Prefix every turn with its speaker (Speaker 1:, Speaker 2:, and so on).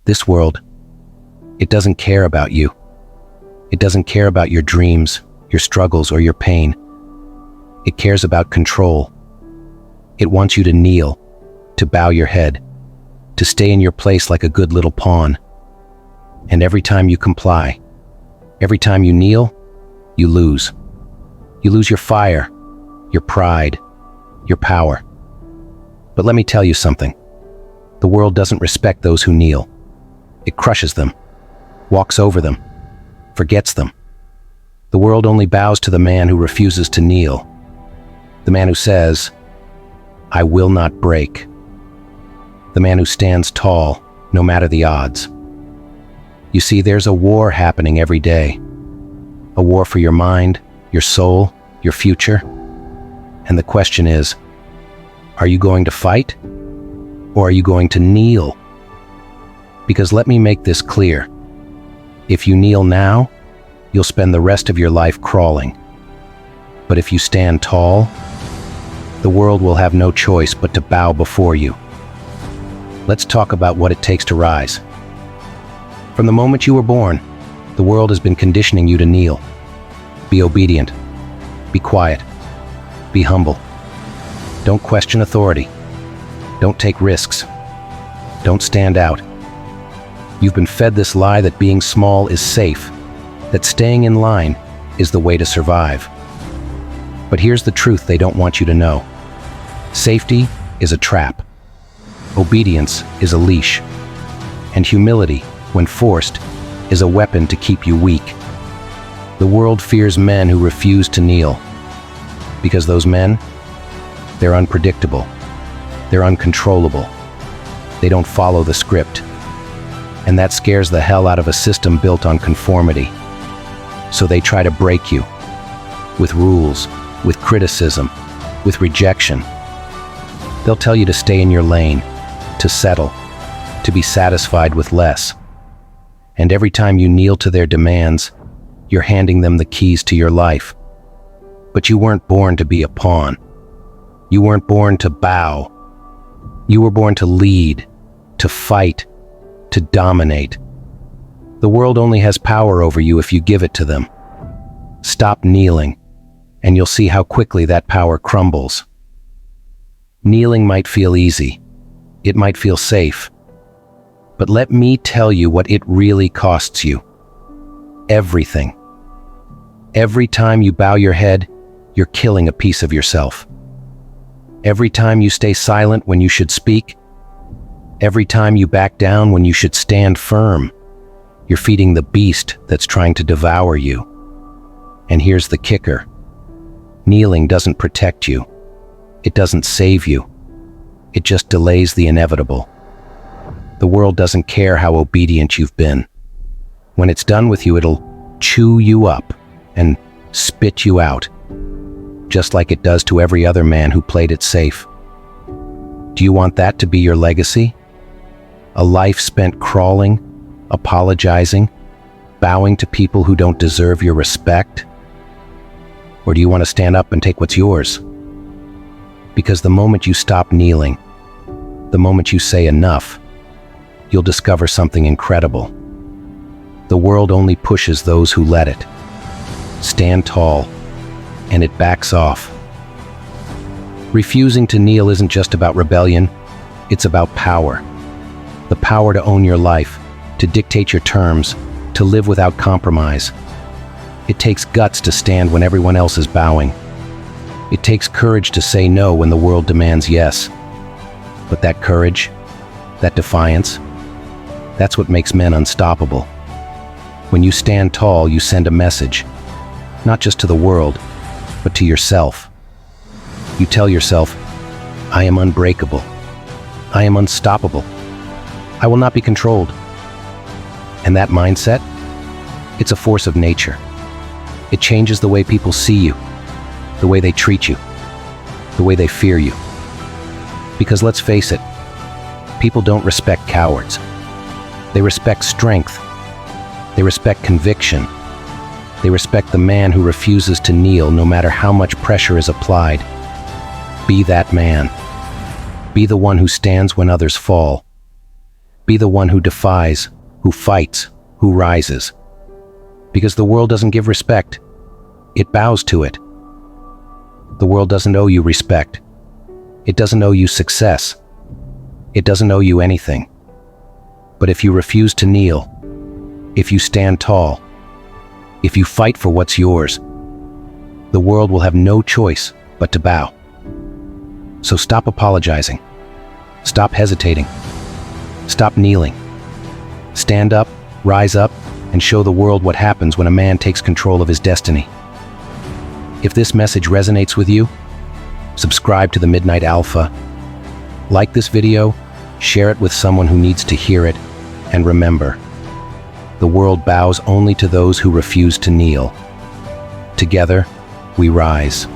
Speaker 1: This world, it doesn't care about you. It doesn't care about your dreams, your struggles, or your pain. It cares about control. It wants you to kneel, to bow your head, to stay in your place like a good little pawn. And every time you comply, every time you kneel, you lose. You lose your fire, your pride, your power. But let me tell you something. The world doesn't respect those who kneel. It crushes them, walks over them, forgets them. The world only bows to the man who refuses to kneel. The man who says, "I will not break." The man who stands tall, no matter the odds. You see, there's a war happening every day. A war for your mind, your soul, your future. And the question is, are you going to fight? Or are you going to kneel? Because let me make this clear. If you kneel now, you'll spend the rest of your life crawling. But if you stand tall, the world will have no choice but to bow before you. Let's talk about what it takes to rise. From the moment you were born, the world has been conditioning you to kneel. Be obedient. Be quiet. Be humble. Don't question authority. Don't take risks. Don't stand out. You've been fed this lie that being small is safe, that staying in line is the way to survive. But here's the truth they don't want you to know. Safety is a trap. Obedience is a leash. And humility, when forced, is a weapon to keep you weak. The world fears men who refuse to kneel. Because those men, they're unpredictable. They're uncontrollable. They don't follow the script. And that scares the hell out of a system built on conformity. So they try to break you. With rules, with criticism, with rejection. They'll tell you to stay in your lane, to settle, to be satisfied with less. And every time you kneel to their demands, you're handing them the keys to your life. But you weren't born to be a pawn. You weren't born to bow. You were born to lead, to fight, to dominate. The world only has power over you if you give it to them. Stop kneeling, and you'll see how quickly that power crumbles. Kneeling might feel easy. It might feel safe. But let me tell you what it really costs you. Everything. Every time you bow your head, you're killing a piece of yourself. Every time you stay silent when you should speak, every time you back down when you should stand firm, you're feeding the beast that's trying to devour you. And here's the kicker. Kneeling doesn't protect you. It doesn't save you. It just delays the inevitable. The world doesn't care how obedient you've been. When it's done with you, it'll chew you up and spit you out, just like it does to every other man who played it safe. Do you want that to be your legacy? A life spent crawling, apologizing, bowing to people who don't deserve your respect? Or do you want to stand up and take what's yours? Because the moment you stop kneeling, the moment you say enough, you'll discover something incredible. The world only pushes those who let it. Stand tall, and it backs off. Refusing to kneel isn't just about rebellion, it's about power. The power to own your life, to dictate your terms, to live without compromise. It takes guts to stand when everyone else is bowing. It takes courage to say no when the world demands yes. But that courage, that defiance, that's what makes men unstoppable. When you stand tall, you send a message, not just to the world, but to yourself. You tell yourself, I am unbreakable. I am unstoppable. I will not be controlled. And that mindset, it's a force of nature. It changes the way people see you, the way they treat you, the way they fear you. Because let's face it, people don't respect cowards. They respect strength. They respect conviction. They respect the man who refuses to kneel no matter how much pressure is applied. Be that man. Be the one who stands when others fall. Be the one who defies, who fights, who rises. Because the world doesn't give respect. It bows to it. The world doesn't owe you respect. It doesn't owe you success. It doesn't owe you anything. But if you refuse to kneel, if you stand tall, if you fight for what's yours, the world will have no choice but to bow. So stop apologizing. Stop hesitating. Stop kneeling. Stand up, rise up, and show the world what happens when a man takes control of his destiny. If this message resonates with you, subscribe to the Midnight Alpha. Like this video, share it with someone who needs to hear it, and remember, the world bows only to those who refuse to kneel. Together, we rise.